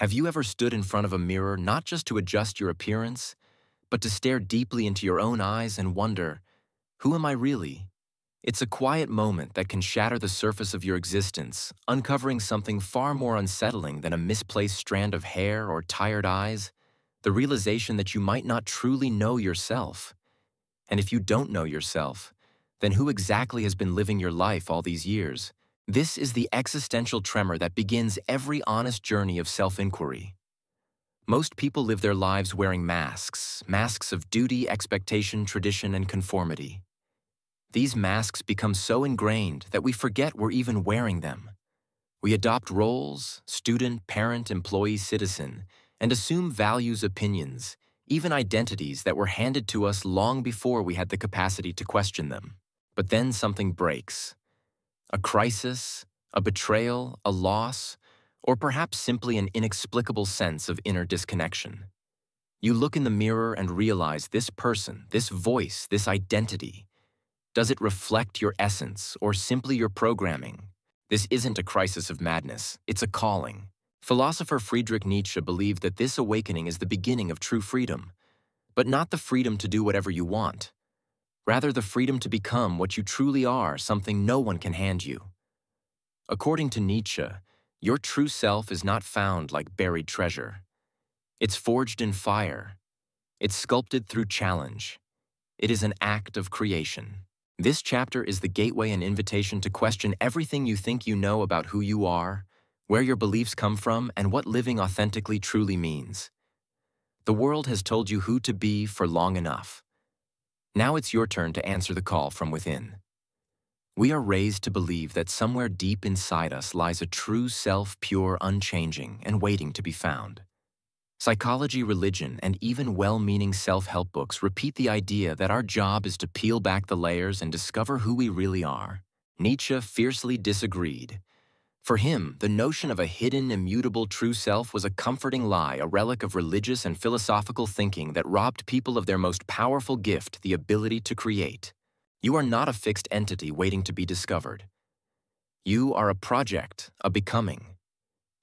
Have you ever stood in front of a mirror not just to adjust your appearance, but to stare deeply into your own eyes and wonder, who am I really? It's a quiet moment that can shatter the surface of your existence, uncovering something far more unsettling than a misplaced strand of hair or tired eyes, the realization that you might not truly know yourself. And if you don't know yourself, then who exactly has been living your life all these years? This is the existential tremor that begins every honest journey of self-inquiry. Most people live their lives wearing masks, masks of duty, expectation, tradition, and conformity. These masks become so ingrained that we forget we're even wearing them. We adopt roles, student, parent, employee, citizen, and assume values, opinions, even identities that were handed to us long before we had the capacity to question them. But then something breaks. A crisis, a betrayal, a loss, or perhaps simply an inexplicable sense of inner disconnection. You look in the mirror and realize this person, this voice, this identity. Does it reflect your essence or simply your programming? This isn't a crisis of madness, it's a calling. Philosopher Friedrich Nietzsche believed that this awakening is the beginning of true freedom, but not the freedom to do whatever you want. Rather, the freedom to become what you truly are, something no one can hand you. According to Nietzsche, your true self is not found like buried treasure. It's forged in fire. It's sculpted through challenge. It is an act of creation. This chapter is the gateway and invitation to question everything you think you know about who you are, where your beliefs come from, and what living authentically truly means. The world has told you who to be for long enough. Now it's your turn to answer the call from within. We are raised to believe that somewhere deep inside us lies a true self, pure, unchanging, and waiting to be found. Psychology, religion, and even well-meaning self-help books repeat the idea that our job is to peel back the layers and discover who we really are. Nietzsche fiercely disagreed. For him, the notion of a hidden, immutable true self was a comforting lie, a relic of religious and philosophical thinking that robbed people of their most powerful gift, the ability to create. You are not a fixed entity waiting to be discovered. You are a project, a becoming.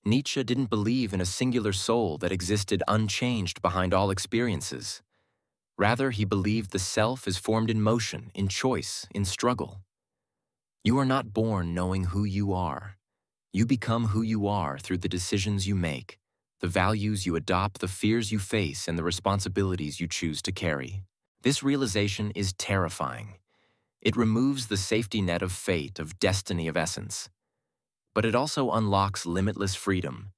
Nietzsche didn't believe in a singular soul that existed unchanged behind all experiences. Rather, he believed the self is formed in motion, in choice, in struggle. You are not born knowing who you are. You become who you are through the decisions you make, the values you adopt, the fears you face, and the responsibilities you choose to carry. This realization is terrifying. It removes the safety net of fate, of destiny, of essence. But it also unlocks limitless freedom.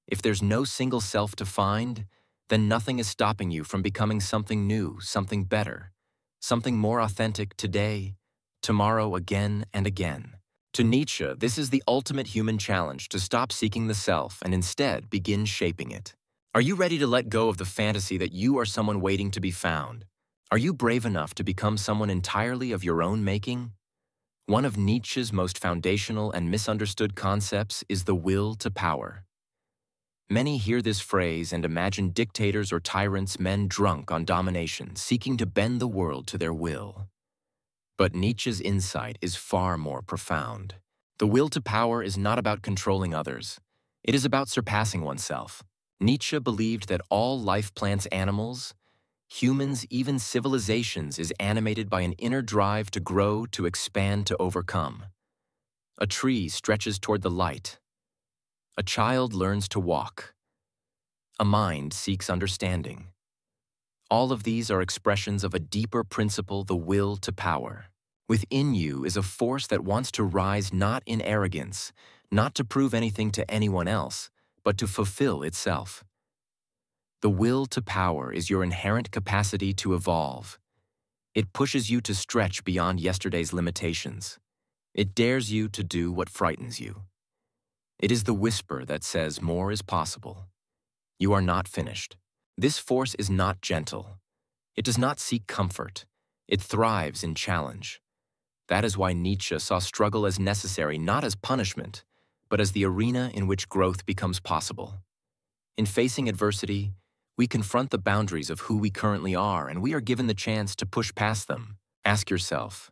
If there's no single self to find, then nothing is stopping you from becoming something new, something better, something more authentic today, tomorrow, again and again. To Nietzsche, this is the ultimate human challenge, to stop seeking the self and instead begin shaping it. Are you ready to let go of the fantasy that you are someone waiting to be found? Are you brave enough to become someone entirely of your own making? One of Nietzsche's most foundational and misunderstood concepts is the will to power. Many hear this phrase and imagine dictators or tyrants, men drunk on domination, seeking to bend the world to their will. But Nietzsche's insight is far more profound. The will to power is not about controlling others. It is about surpassing oneself. Nietzsche believed that all life, plants, animals, humans, even civilizations, is animated by an inner drive to grow, to expand, to overcome. A tree stretches toward the light. A child learns to walk. A mind seeks understanding. All of these are expressions of a deeper principle, the will to power. Within you is a force that wants to rise not in arrogance, not to prove anything to anyone else, but to fulfill itself. The will to power is your inherent capacity to evolve. It pushes you to stretch beyond yesterday's limitations. It dares you to do what frightens you. It is the whisper that says more is possible. You are not finished. This force is not gentle. It does not seek comfort. It thrives in challenge. That is why Nietzsche saw struggle as necessary, not as punishment, but as the arena in which growth becomes possible. In facing adversity, we confront the boundaries of who we currently are, and we are given the chance to push past them. Ask yourself,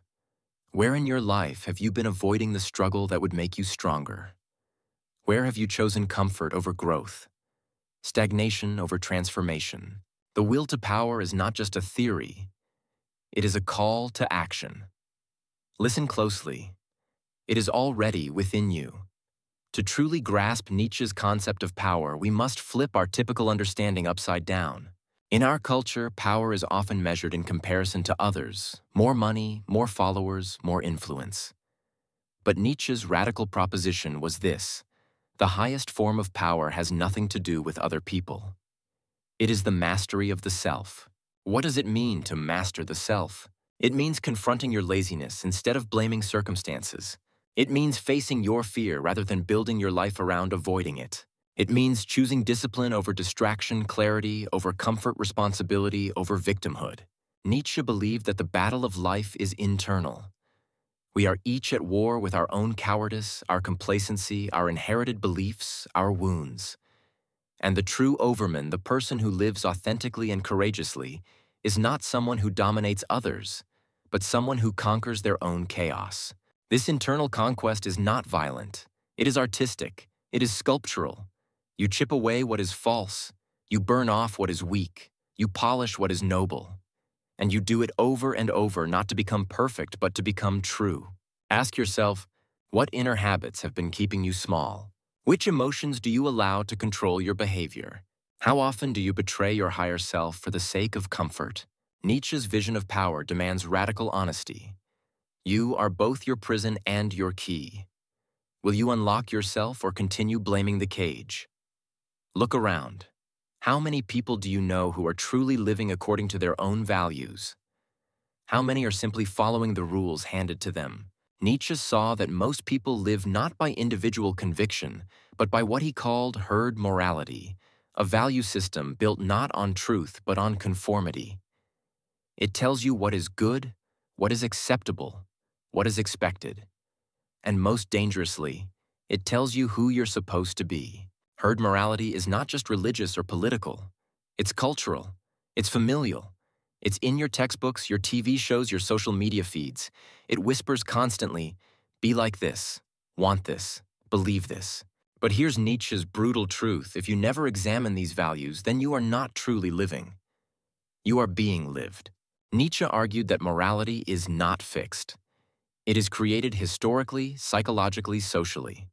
where in your life have you been avoiding the struggle that would make you stronger? Where have you chosen comfort over growth? stagnation over transformation. The will to power is not just a theory, it is a call to action. Listen closely. It is already within you. To truly grasp Nietzsche's concept of power, we must flip our typical understanding upside down. In our culture, power is often measured in comparison to others: more money, more followers, more influence. But Nietzsche's radical proposition was this: the highest form of power has nothing to do with other people. It is the mastery of the self. What does it mean to master the self? It means confronting your laziness instead of blaming circumstances. It means facing your fear rather than building your life around avoiding it. It means choosing discipline over distraction, clarity over comfort, responsibility over victimhood. Nietzsche believed that the battle of life is internal. We are each at war with our own cowardice, our complacency, our inherited beliefs, our wounds. And the true overman, the person who lives authentically and courageously, is not someone who dominates others, but someone who conquers their own chaos. This internal conquest is not violent. It is artistic. It is sculptural. You chip away what is false. You burn off what is weak. You polish what is noble. And you do it over and over, not to become perfect, but to become true. Ask yourself, what inner habits have been keeping you small? Which emotions do you allow to control your behavior? How often do you betray your higher self for the sake of comfort? Nietzsche's vision of power demands radical honesty. You are both your prison and your key. Will you unlock yourself or continue blaming the cage? Look around. How many people do you know who are truly living according to their own values? How many are simply following the rules handed to them? Nietzsche saw that most people live not by individual conviction, but by what he called herd morality, a value system built not on truth but on conformity. It tells you what is good, what is acceptable, what is expected. And most dangerously, it tells you who you're supposed to be. Herd morality is not just religious or political. It's cultural. It's familial. It's in your textbooks, your TV shows, your social media feeds. It whispers constantly, be like this, want this, believe this. But here's Nietzsche's brutal truth. If you never examine these values, then you are not truly living. You are being lived. Nietzsche argued that morality is not fixed. It is created historically, psychologically, socially.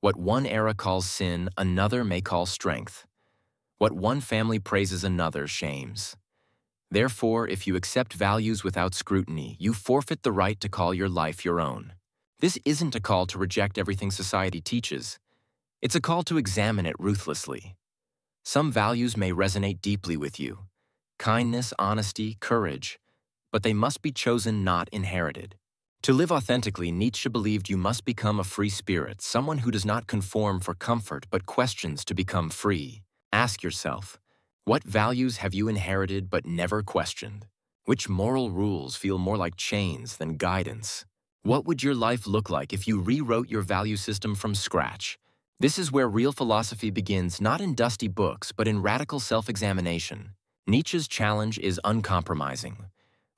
What one era calls sin, another may call strength. What one family praises, another shames. Therefore, if you accept values without scrutiny, you forfeit the right to call your life your own. This isn't a call to reject everything society teaches. It's a call to examine it ruthlessly. Some values may resonate deeply with you: kindness, honesty, courage, but they must be chosen, not inherited. To live authentically, Nietzsche believed you must become a free spirit, someone who does not conform for comfort but questions to become free. Ask yourself, what values have you inherited but never questioned? Which moral rules feel more like chains than guidance? What would your life look like if you rewrote your value system from scratch? This is where real philosophy begins, not in dusty books, but in radical self-examination. Nietzsche's challenge is uncompromising.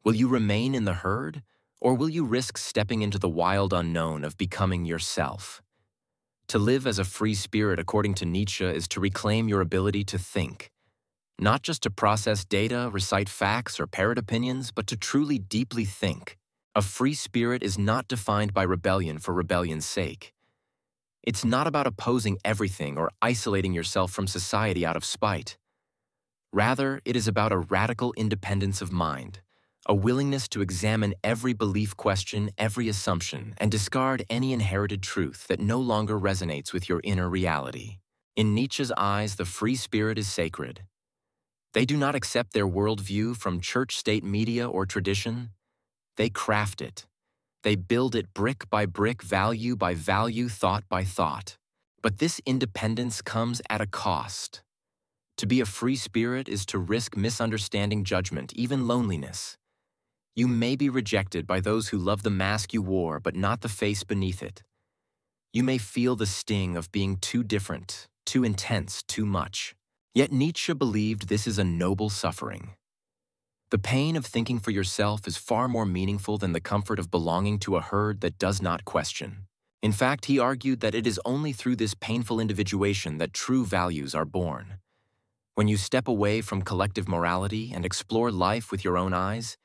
Will you remain in the herd? Or will you risk stepping into the wild unknown of becoming yourself? To live as a free spirit, according to Nietzsche, is to reclaim your ability to think. Not just to process data, recite facts, or parrot opinions, but to truly deeply think. A free spirit is not defined by rebellion for rebellion's sake. It's not about opposing everything or isolating yourself from society out of spite. Rather, it is about a radical independence of mind. A willingness to examine every belief, question every assumption, and discard any inherited truth that no longer resonates with your inner reality. In Nietzsche's eyes, the free spirit is sacred. They do not accept their worldview from church-state media or tradition. They craft it. They build it brick by brick, value by value, thought by thought. But this independence comes at a cost. To be a free spirit is to risk misunderstanding, judgment, even loneliness. You may be rejected by those who love the mask you wore, but not the face beneath it. You may feel the sting of being too different, too intense, too much. Yet Nietzsche believed this is a noble suffering. The pain of thinking for yourself is far more meaningful than the comfort of belonging to a herd that does not question. In fact, he argued that it is only through this painful individuation that true values are born. When you step away from collective morality and explore life with your own eyes,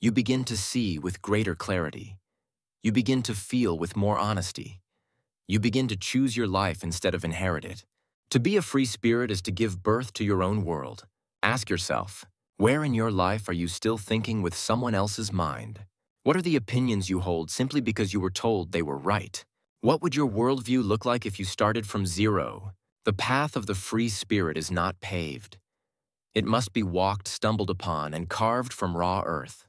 you begin to see with greater clarity. You begin to feel with more honesty. You begin to choose your life instead of inherit it. To be a free spirit is to give birth to your own world. Ask yourself, where in your life are you still thinking with someone else's mind? What are the opinions you hold simply because you were told they were right? What would your worldview look like if you started from zero? The path of the free spirit is not paved. It must be walked, stumbled upon, and carved from raw earth.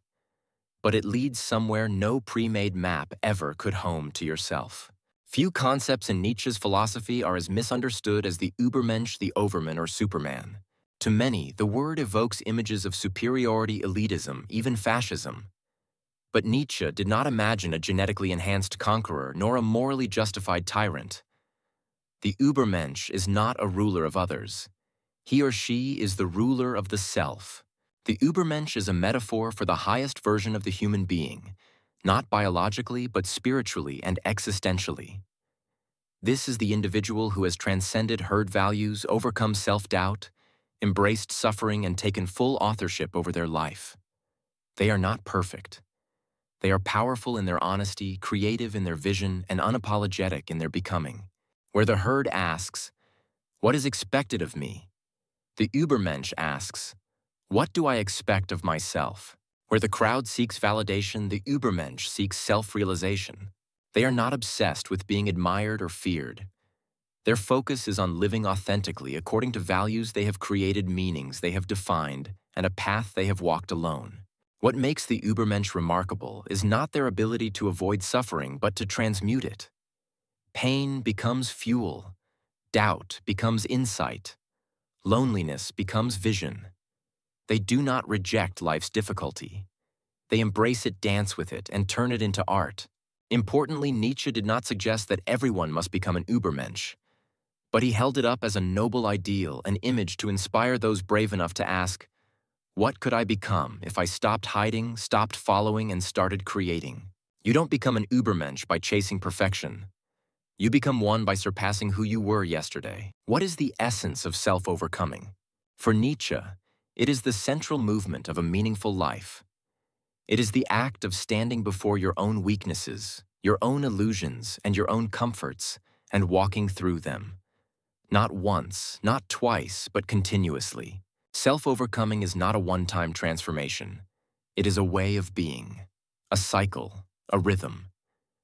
But it leads somewhere no pre-made map ever could home to yourself. Few concepts in Nietzsche's philosophy are as misunderstood as the Übermensch, the Overman, or Superman. To many, the word evokes images of superiority, elitism, even fascism. But Nietzsche did not imagine a genetically enhanced conqueror nor a morally justified tyrant. The Übermensch is not a ruler of others. He or she is the ruler of the self. The Übermensch is a metaphor for the highest version of the human being, not biologically but spiritually and existentially. This is the individual who has transcended herd values, overcome self-doubt, embraced suffering, and taken full authorship over their life. They are not perfect. They are powerful in their honesty, creative in their vision, and unapologetic in their becoming. Where the herd asks, "What is expected of me?" the Übermensch asks, "What do I expect of myself?" Where the crowd seeks validation, the Übermensch seeks self-realization. They are not obsessed with being admired or feared. Their focus is on living authentically according to values they have created, meanings they have defined, and a path they have walked alone. What makes the Übermensch remarkable is not their ability to avoid suffering, but to transmute it. Pain becomes fuel. Doubt becomes insight. Loneliness becomes vision. They do not reject life's difficulty. They embrace it, dance with it, and turn it into art. Importantly, Nietzsche did not suggest that everyone must become an Übermensch, but he held it up as a noble ideal, an image to inspire those brave enough to ask, what could I become if I stopped hiding, stopped following, and started creating? You don't become an Übermensch by chasing perfection. You become one by surpassing who you were yesterday. What is the essence of self-overcoming? For Nietzsche, it is the central movement of a meaningful life. It is the act of standing before your own weaknesses, your own illusions, and your own comforts, and walking through them. Not once, not twice, but continuously. Self-overcoming is not a one-time transformation. It is a way of being, a cycle, a rhythm.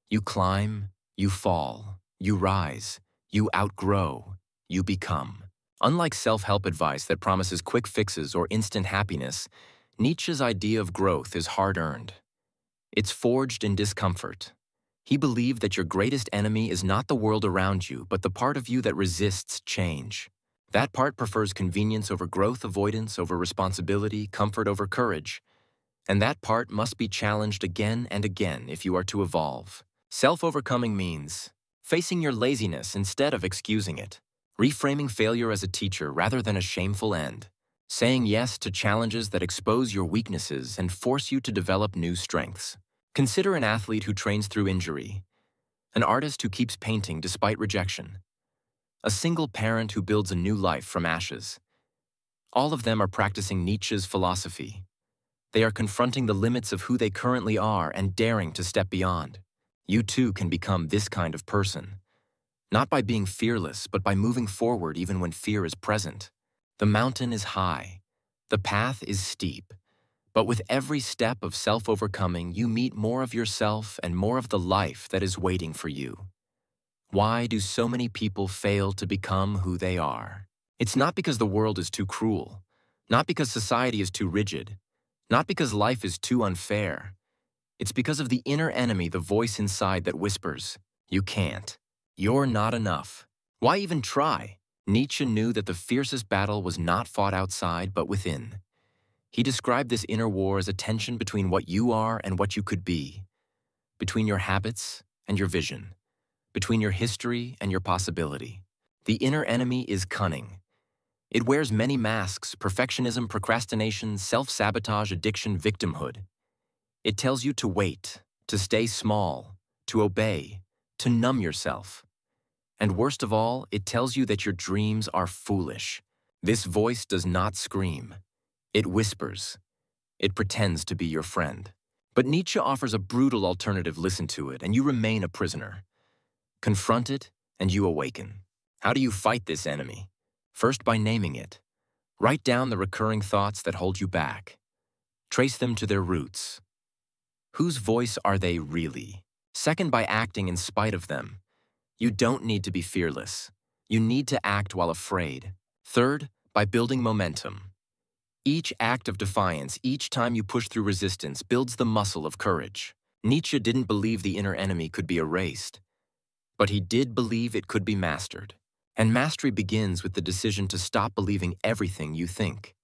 You climb, you fall, you rise, you outgrow, you become. Unlike self-help advice that promises quick fixes or instant happiness, Nietzsche's idea of growth is hard-earned. It's forged in discomfort. He believed that your greatest enemy is not the world around you, but the part of you that resists change. That part prefers convenience over growth, avoidance over responsibility, comfort over courage. And that part must be challenged again and again if you are to evolve. Self-overcoming means facing your laziness instead of excusing it, reframing failure as a teacher rather than a shameful end, saying yes to challenges that expose your weaknesses and force you to develop new strengths. Consider an athlete who trains through injury, an artist who keeps painting despite rejection, a single parent who builds a new life from ashes. All of them are practicing Nietzsche's philosophy. They are confronting the limits of who they currently are and daring to step beyond. You too can become this kind of person, not by being fearless, but by moving forward even when fear is present. The mountain is high, the path is steep, but with every step of self-overcoming, you meet more of yourself and more of the life that is waiting for you. Why do so many people fail to become who they are? It's not because the world is too cruel, not because society is too rigid, not because life is too unfair. It's because of the inner enemy, the voice inside that whispers, "You can't. You're not enough. Why even try?" Nietzsche knew that the fiercest battle was not fought outside, but within. He described this inner war as a tension between what you are and what you could be, between your habits and your vision, between your history and your possibility. The inner enemy is cunning. It wears many masks: perfectionism, procrastination, self-sabotage, addiction, victimhood. It tells you to wait, to stay small, to obey, to numb yourself. And worst of all, it tells you that your dreams are foolish. This voice does not scream. It whispers. It pretends to be your friend. But Nietzsche offers a brutal alternative. Listen to it, and you remain a prisoner. Confront it, and you awaken. How do you fight this enemy? First, by naming it. Write down the recurring thoughts that hold you back. Trace them to their roots. Whose voice are they really? Second, by acting in spite of them. You don't need to be fearless. You need to act while afraid. Third, by building momentum. Each act of defiance, each time you push through resistance, builds the muscle of courage. Nietzsche didn't believe the inner enemy could be erased, but he did believe it could be mastered. And mastery begins with the decision to stop believing everything you think.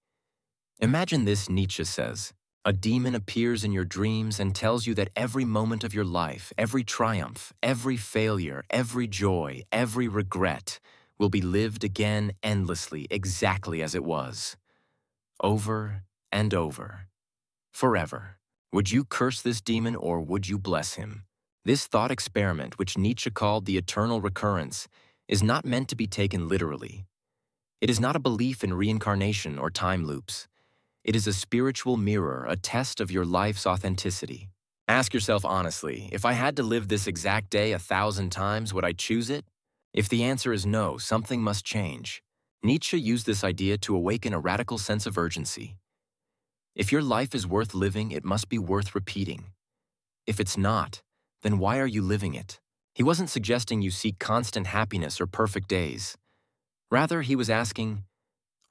Imagine this, Nietzsche says. A demon appears in your dreams and tells you that every moment of your life, every triumph, every failure, every joy, every regret will be lived again endlessly, exactly as it was. Over and over. Forever. Would you curse this demon or would you bless him? This thought experiment, which Nietzsche called the eternal recurrence, is not meant to be taken literally. It is not a belief in reincarnation or time loops. It is a spiritual mirror, a test of your life's authenticity. Ask yourself honestly, if I had to live this exact day 1,000 times, would I choose it? If the answer is no, something must change. Nietzsche used this idea to awaken a radical sense of urgency. If your life is worth living, it must be worth repeating. If it's not, then why are you living it? He wasn't suggesting you seek constant happiness or perfect days. Rather, he was asking,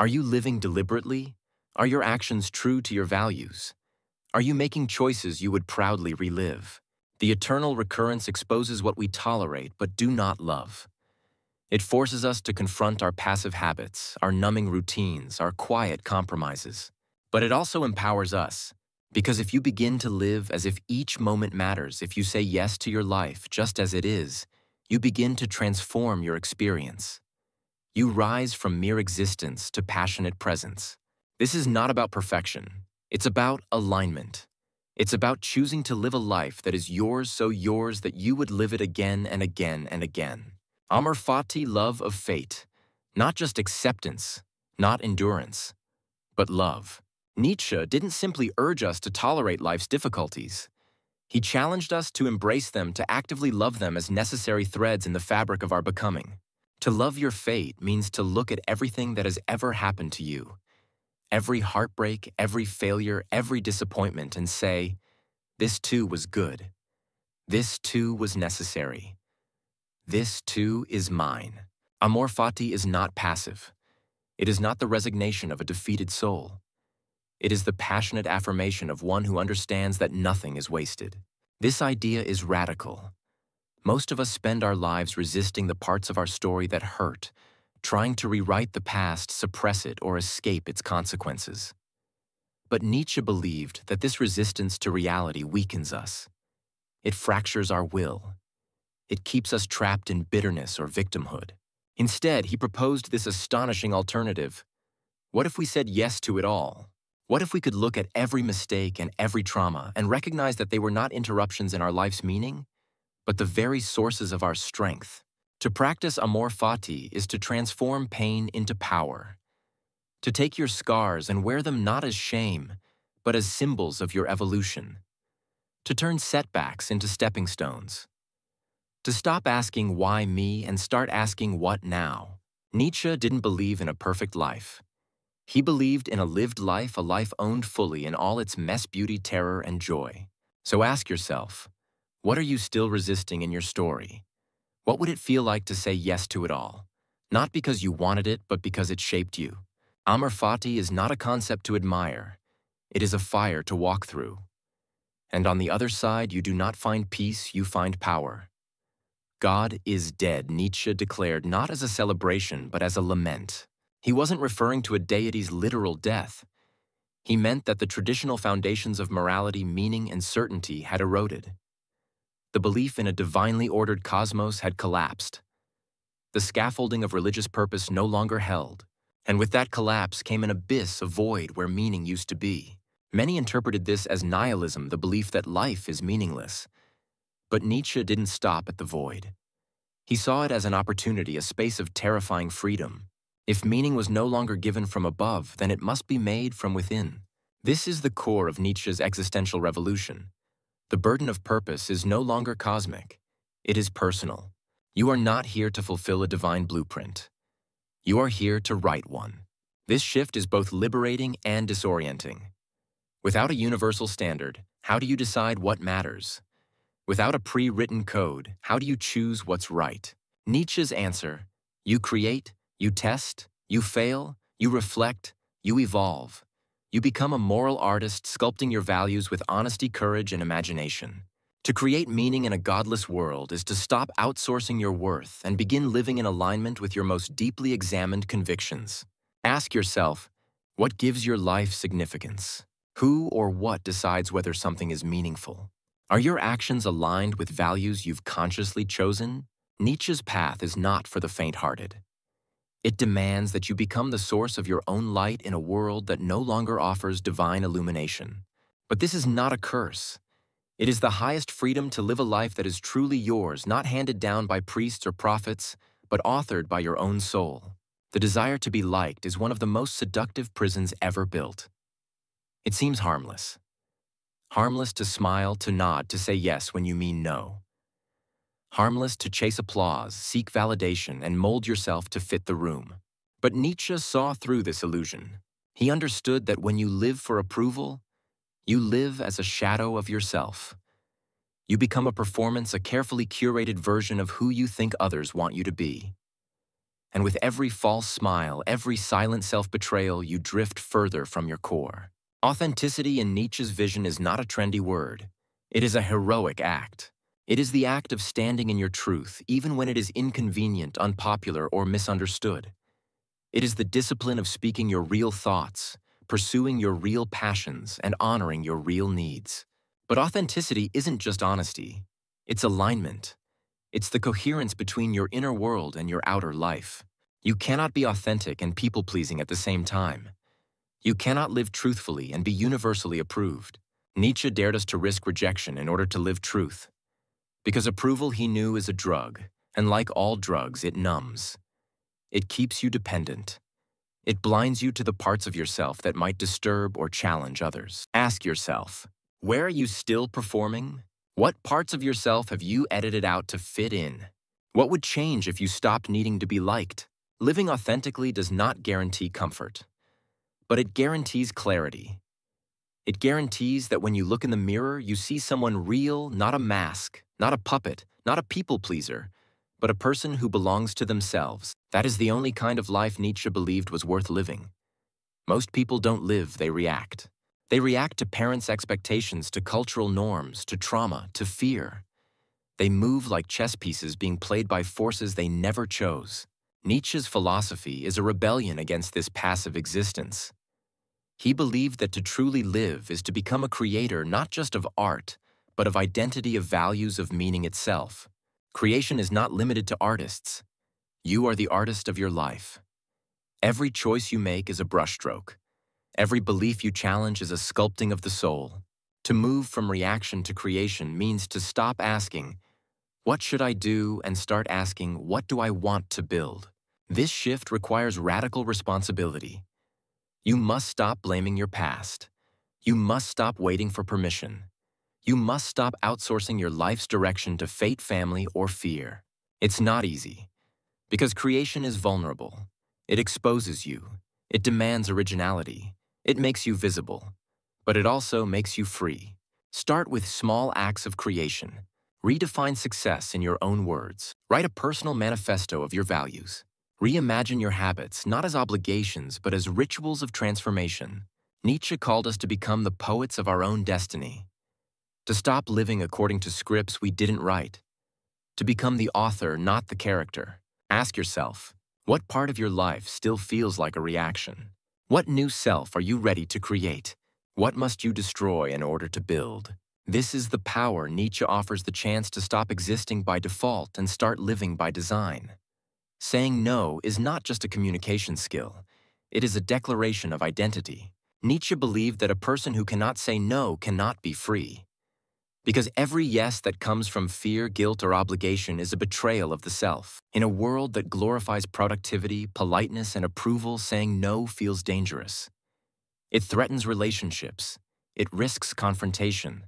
are you living deliberately? Are your actions true to your values? Are you making choices you would proudly relive? The eternal recurrence exposes what we tolerate but do not love. It forces us to confront our passive habits, our numbing routines, our quiet compromises. But it also empowers us, because if you begin to live as if each moment matters, if you say yes to your life just as it is, you begin to transform your experience. You rise from mere existence to passionate presence. This is not about perfection. It's about alignment. It's about choosing to live a life that is yours so yours that you would live it again and again and again. Amor fati, love of fate. Not just acceptance, not endurance, but love. Nietzsche didn't simply urge us to tolerate life's difficulties. He challenged us to embrace them, to actively love them as necessary threads in the fabric of our becoming. To love your fate means to look at everything that has ever happened to you, every heartbreak, every failure, every disappointment, and say, this too was good. This too was necessary. This too is mine. Amor fati is not passive. It is not the resignation of a defeated soul. It is the passionate affirmation of one who understands that nothing is wasted. This idea is radical. Most of us spend our lives resisting the parts of our story that hurt, trying to rewrite the past, suppress it, or escape its consequences. But Nietzsche believed that this resistance to reality weakens us. It fractures our will. It keeps us trapped in bitterness or victimhood. Instead, he proposed this astonishing alternative. What if we said yes to it all? What if we could look at every mistake and every trauma and recognize that they were not interruptions in our life's meaning, but the very sources of our strength? To practice amor fati is to transform pain into power, to take your scars and wear them not as shame, but as symbols of your evolution, to turn setbacks into stepping stones, to stop asking why me and start asking what now. Nietzsche didn't believe in a perfect life. He believed in a lived life, a life owned fully in all its mess, beauty, terror, and joy. So ask yourself, what are you still resisting in your story? What would it feel like to say yes to it all? Not because you wanted it, but because it shaped you. Amor fati is not a concept to admire. It is a fire to walk through. And on the other side, you do not find peace, you find power. God is dead, Nietzsche declared, not as a celebration, but as a lament. He wasn't referring to a deity's literal death. He meant that the traditional foundations of morality, meaning, and certainty had eroded. The belief in a divinely ordered cosmos had collapsed. The scaffolding of religious purpose no longer held. And with that collapse came an abyss, a void where meaning used to be. Many interpreted this as nihilism, the belief that life is meaningless. But Nietzsche didn't stop at the void. He saw it as an opportunity, a space of terrifying freedom. If meaning was no longer given from above, then it must be made from within. This is the core of Nietzsche's existential revolution. The burden of purpose is no longer cosmic. It is personal. You are not here to fulfill a divine blueprint. You are here to write one. This shift is both liberating and disorienting. Without a universal standard, how do you decide what matters? Without a pre-written code, how do you choose what's right? Nietzsche's answer: you create, you test, you fail, you reflect, you evolve. You become a moral artist sculpting your values with honesty, courage, and imagination. To create meaning in a godless world is to stop outsourcing your worth and begin living in alignment with your most deeply examined convictions. Ask yourself, what gives your life significance? Who or what decides whether something is meaningful? Are your actions aligned with values you've consciously chosen? Nietzsche's path is not for the faint-hearted. It demands that you become the source of your own light in a world that no longer offers divine illumination. But this is not a curse. It is the highest freedom to live a life that is truly yours, not handed down by priests or prophets, but authored by your own soul. The desire to be liked is one of the most seductive prisons ever built. It seems harmless. Harmless to smile, to nod, to say yes when you mean no. Harmless to chase applause, seek validation, and mold yourself to fit the room. But Nietzsche saw through this illusion. He understood that when you live for approval, you live as a shadow of yourself. You become a performance, a carefully curated version of who you think others want you to be. And with every false smile, every silent self-betrayal, you drift further from your core. Authenticity in Nietzsche's vision is not a trendy word. It is a heroic act. It is the act of standing in your truth, even when it is inconvenient, unpopular, or misunderstood. It is the discipline of speaking your real thoughts, pursuing your real passions, and honoring your real needs. But authenticity isn't just honesty. It's alignment. It's the coherence between your inner world and your outer life. You cannot be authentic and people-pleasing at the same time. You cannot live truthfully and be universally approved. Nietzsche dared us to risk rejection in order to live truth. Because approval, he knew, is a drug, and like all drugs, it numbs. It keeps you dependent. It blinds you to the parts of yourself that might disturb or challenge others. Ask yourself, where are you still performing? What parts of yourself have you edited out to fit in? What would change if you stopped needing to be liked? Living authentically does not guarantee comfort, but it guarantees clarity. It guarantees that when you look in the mirror, you see someone real, not a mask, not a puppet, not a people-pleaser, but a person who belongs to themselves. That is the only kind of life Nietzsche believed was worth living. Most people don't live, they react. They react to parents' expectations, to cultural norms, to trauma, to fear. They move like chess pieces being played by forces they never chose. Nietzsche's philosophy is a rebellion against this passive existence. He believed that to truly live is to become a creator not just of art, but of identity, of values, of meaning itself. Creation is not limited to artists. You are the artist of your life. Every choice you make is a brushstroke. Every belief you challenge is a sculpting of the soul. To move from reaction to creation means to stop asking, "What should I do?" and start asking, "What do I want to build?" This shift requires radical responsibility. You must stop blaming your past. You must stop waiting for permission. You must stop outsourcing your life's direction to fate, family, or fear. It's not easy, because creation is vulnerable. It exposes you. It demands originality. It makes you visible. But it also makes you free. Start with small acts of creation. Redefine success in your own words. Write a personal manifesto of your values. Reimagine your habits, not as obligations, but as rituals of transformation. Nietzsche called us to become the poets of our own destiny. To stop living according to scripts we didn't write. To become the author, not the character. Ask yourself, what part of your life still feels like a reaction? What new self are you ready to create? What must you destroy in order to build? This is the power Nietzsche offers, the chance to stop existing by default and start living by design. Saying no is not just a communication skill. It is a declaration of identity. Nietzsche believed that a person who cannot say no cannot be free. Because every yes that comes from fear, guilt, or obligation is a betrayal of the self. In a world that glorifies productivity, politeness, and approval, saying no feels dangerous. It threatens relationships. It risks confrontation.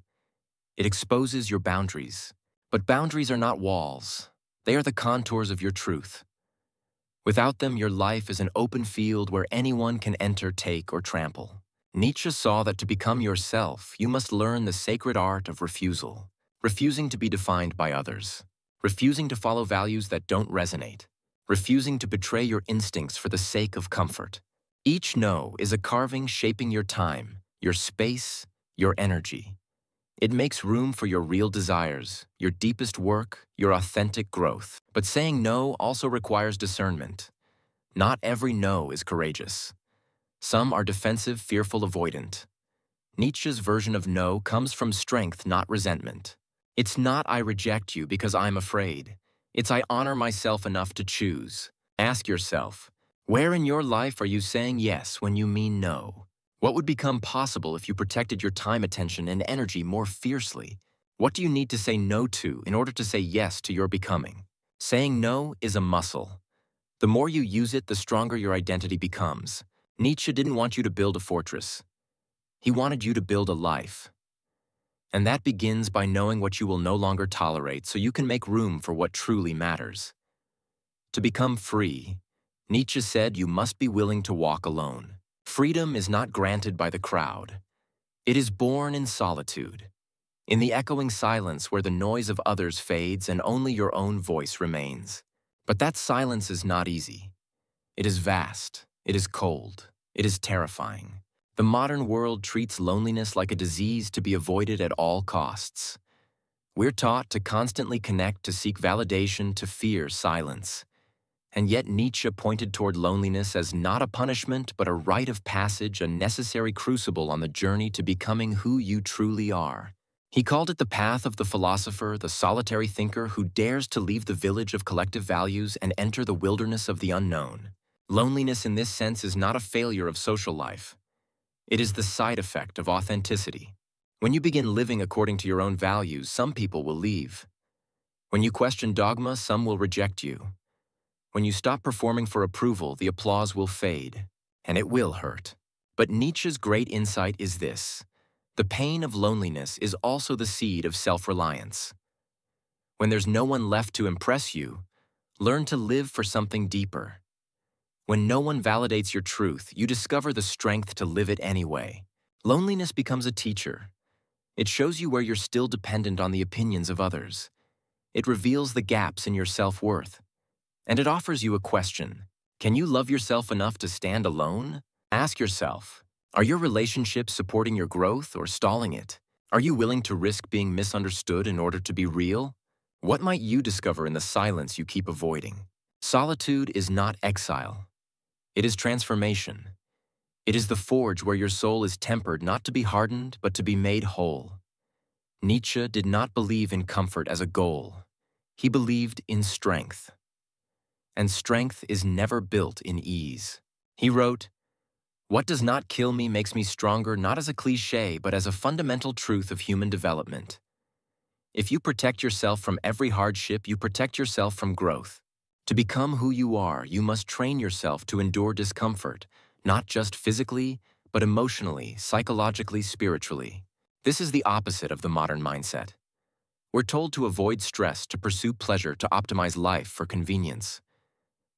It exposes your boundaries. But boundaries are not walls. They are the contours of your truth. Without them, your life is an open field where anyone can enter, take, or trample. Nietzsche saw that to become yourself, you must learn the sacred art of refusal, refusing to be defined by others, refusing to follow values that don't resonate, refusing to betray your instincts for the sake of comfort. Each no is a carving shaping your time, your space, your energy. It makes room for your real desires, your deepest work, your authentic growth. But saying no also requires discernment. Not every no is courageous. Some are defensive, fearful, avoidant. Nietzsche's version of no comes from strength, not resentment. It's not I reject you because I'm afraid. It's I honor myself enough to choose. Ask yourself, where in your life are you saying yes when you mean no? What would become possible if you protected your time, attention, and energy more fiercely? What do you need to say no to in order to say yes to your becoming? Saying no is a muscle. The more you use it, the stronger your identity becomes. Nietzsche didn't want you to build a fortress. He wanted you to build a life. And that begins by knowing what you will no longer tolerate so you can make room for what truly matters. To become free, Nietzsche said you must be willing to walk alone. Freedom is not granted by the crowd. It is born in solitude, in the echoing silence where the noise of others fades and only your own voice remains. But that silence is not easy. It is vast. It is cold. It is terrifying. The modern world treats loneliness like a disease to be avoided at all costs. We're taught to constantly connect, to seek validation, to fear silence. And yet Nietzsche pointed toward loneliness as not a punishment, but a rite of passage, a necessary crucible on the journey to becoming who you truly are. He called it the path of the philosopher, the solitary thinker who dares to leave the village of collective values and enter the wilderness of the unknown. Loneliness in this sense is not a failure of social life. It is the side effect of authenticity. When you begin living according to your own values, some people will leave. When you question dogma, some will reject you. When you stop performing for approval, the applause will fade, and it will hurt. But Nietzsche's great insight is this: the pain of loneliness is also the seed of self-reliance. When there's no one left to impress you, learn to live for something deeper. When no one validates your truth, you discover the strength to live it anyway. Loneliness becomes a teacher. It shows you where you're still dependent on the opinions of others. It reveals the gaps in your self-worth. And it offers you a question. Can you love yourself enough to stand alone? Ask yourself, are your relationships supporting your growth or stalling it? Are you willing to risk being misunderstood in order to be real? What might you discover in the silence you keep avoiding? Solitude is not exile. It is transformation. It is the forge where your soul is tempered not to be hardened, but to be made whole. Nietzsche did not believe in comfort as a goal. He believed in strength. And strength is never built in ease. He wrote, "What does not kill me makes me stronger, not as a cliché, but as a fundamental truth of human development." If you protect yourself from every hardship, you protect yourself from growth. To become who you are, you must train yourself to endure discomfort, not just physically, but emotionally, psychologically, spiritually. This is the opposite of the modern mindset. We're told to avoid stress, to pursue pleasure, to optimize life for convenience.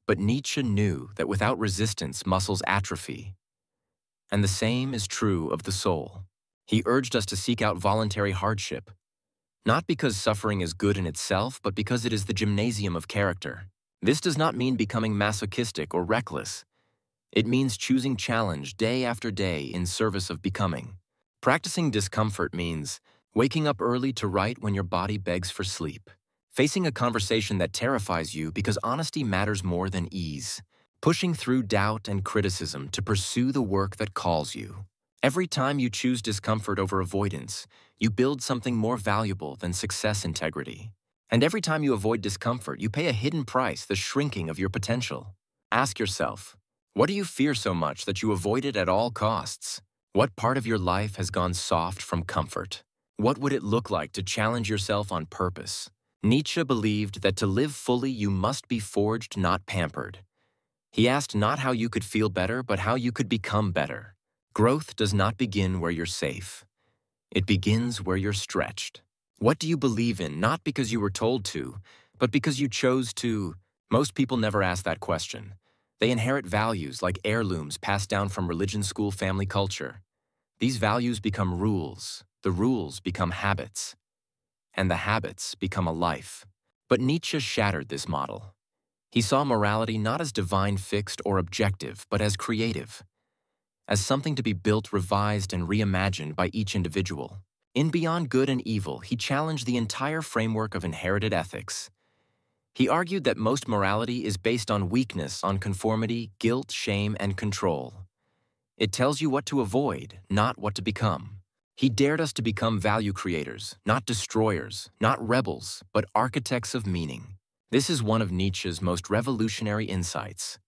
But Nietzsche knew that without resistance, muscles atrophy. And the same is true of the soul. He urged us to seek out voluntary hardship, not because suffering is good in itself, but because it is the gymnasium of character. This does not mean becoming masochistic or reckless. It means choosing challenge day after day in service of becoming. Practicing discomfort means waking up early to write when your body begs for sleep. Facing a conversation that terrifies you because honesty matters more than ease. Pushing through doubt and criticism to pursue the work that calls you. Every time you choose discomfort over avoidance, you build something more valuable than success integrity. And every time you avoid discomfort, you pay a hidden price, the shrinking of your potential. Ask yourself, what do you fear so much that you avoid it at all costs? What part of your life has gone soft from comfort? What would it look like to challenge yourself on purpose? Nietzsche believed that to live fully you must be forged, not pampered. He asked not how you could feel better, but how you could become better. Growth does not begin where you're safe. It begins where you're stretched. What do you believe in, not because you were told to, but because you chose to? Most people never ask that question. They inherit values like heirlooms passed down from religion, school, family, culture. These values become rules, the rules become habits, and the habits become a life. But Nietzsche shattered this model. He saw morality not as divine, fixed, or objective, but as creative, as something to be built, revised, and reimagined by each individual. In Beyond Good and Evil, he challenged the entire framework of inherited ethics. He argued that most morality is based on weakness, on conformity, guilt, shame, and control. It tells you what to avoid, not what to become. He dared us to become value creators, not destroyers, not rebels, but architects of meaning. This is one of Nietzsche's most revolutionary insights.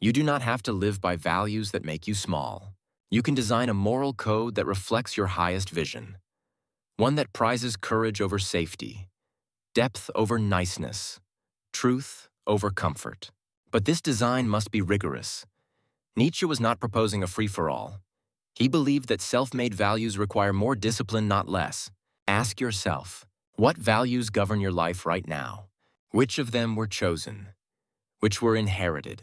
You do not have to live by values that make you small. You can design a moral code that reflects your highest vision. One that prizes courage over safety, depth over niceness, truth over comfort. But this design must be rigorous. Nietzsche was not proposing a free-for-all. He believed that self-made values require more discipline, not less. Ask yourself, what values govern your life right now? Which of them were chosen? Which were inherited?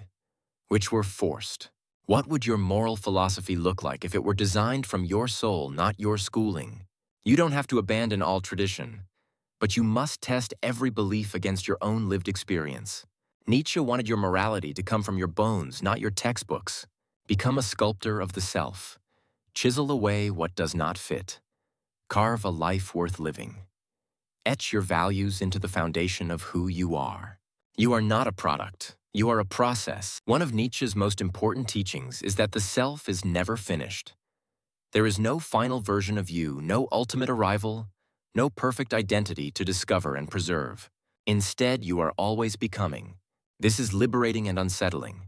Which were forced? What would your moral philosophy look like if it were designed from your soul, not your schooling? You don't have to abandon all tradition, but you must test every belief against your own lived experience. Nietzsche wanted your morality to come from your bones, not your textbooks. Become a sculptor of the self. Chisel away what does not fit. Carve a life worth living. Etch your values into the foundation of who you are. You are not a product. You are a process. One of Nietzsche's most important teachings is that the self is never finished. There is no final version of you, no ultimate arrival, no perfect identity to discover and preserve. Instead, you are always becoming. This is liberating and unsettling.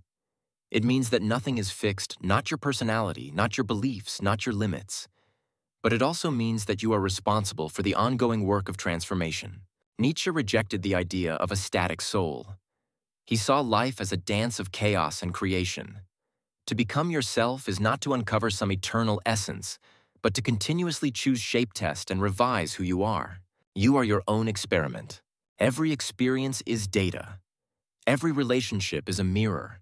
It means that nothing is fixed, not your personality, not your beliefs, not your limits. But it also means that you are responsible for the ongoing work of transformation. Nietzsche rejected the idea of a static soul. He saw life as a dance of chaos and creation. To become yourself is not to uncover some eternal essence, but to continuously choose, shape, test, and revise who you are. You are your own experiment. Every experience is data. Every relationship is a mirror.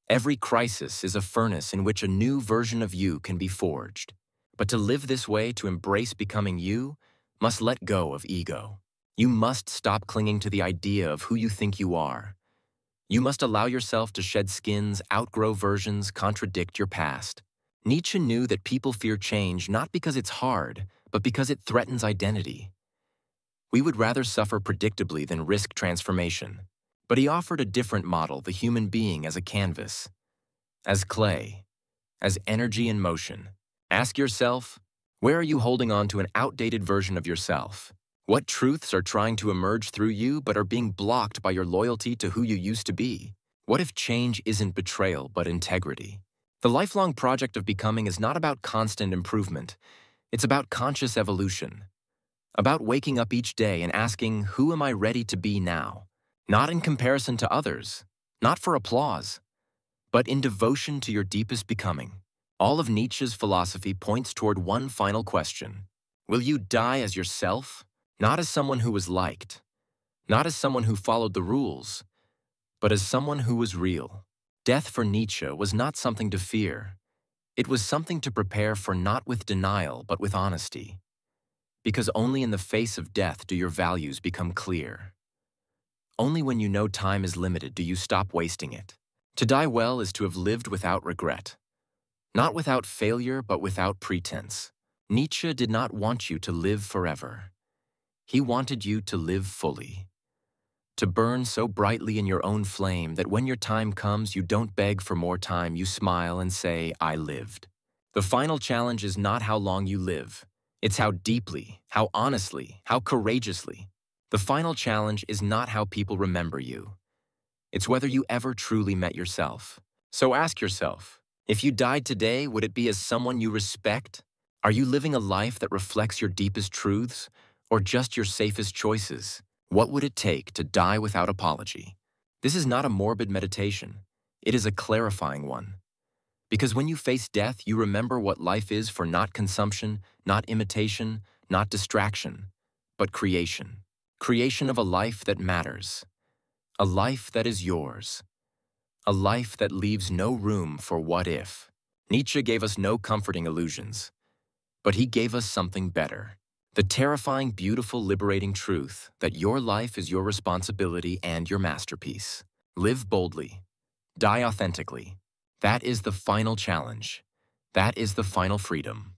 Every crisis is a furnace in which a new version of you can be forged. But to live this way, to embrace becoming you, must let go of ego. You must stop clinging to the idea of who you think you are. You must allow yourself to shed skins, outgrow versions, contradict your past. Nietzsche knew that people fear change not because it's hard, but because it threatens identity. We would rather suffer predictably than risk transformation. But he offered a different model, the human being as a canvas, as clay, as energy in motion. Ask yourself, where are you holding on to an outdated version of yourself? What truths are trying to emerge through you but are being blocked by your loyalty to who you used to be? What if change isn't betrayal but integrity? The lifelong project of becoming is not about constant improvement. It's about conscious evolution. About waking up each day and asking, who am I ready to be now? Not in comparison to others, not for applause, but in devotion to your deepest becoming. All of Nietzsche's philosophy points toward one final question. Will you die as yourself? Not as someone who was liked, not as someone who followed the rules, but as someone who was real. Death for Nietzsche was not something to fear. It was something to prepare for, not with denial, but with honesty. Because only in the face of death do your values become clear. Only when you know time is limited do you stop wasting it. To die well is to have lived without regret. Not without failure, but without pretense. Nietzsche did not want you to live forever. He wanted you to live fully. To burn so brightly in your own flame that when your time comes, you don't beg for more time, you smile and say, I lived. The final challenge is not how long you live. It's how deeply, how honestly, how courageously. The final challenge is not how people remember you. It's whether you ever truly met yourself. So ask yourself, if you died today, would it be as someone you respect, Are you living a life that reflects your deepest truths, or just your safest choices? What would it take to die without apology? This is not a morbid meditation. It is a clarifying one. Because when you face death, you remember what life is for: not consumption, not imitation, not distraction, but creation. Creation of a life that matters. A life that is yours. A life that leaves no room for what if. Nietzsche gave us no comforting illusions, but he gave us something better. The terrifying, beautiful, liberating truth that your life is your responsibility and your masterpiece. Live boldly. Die authentically. That is the final challenge. That is the final freedom.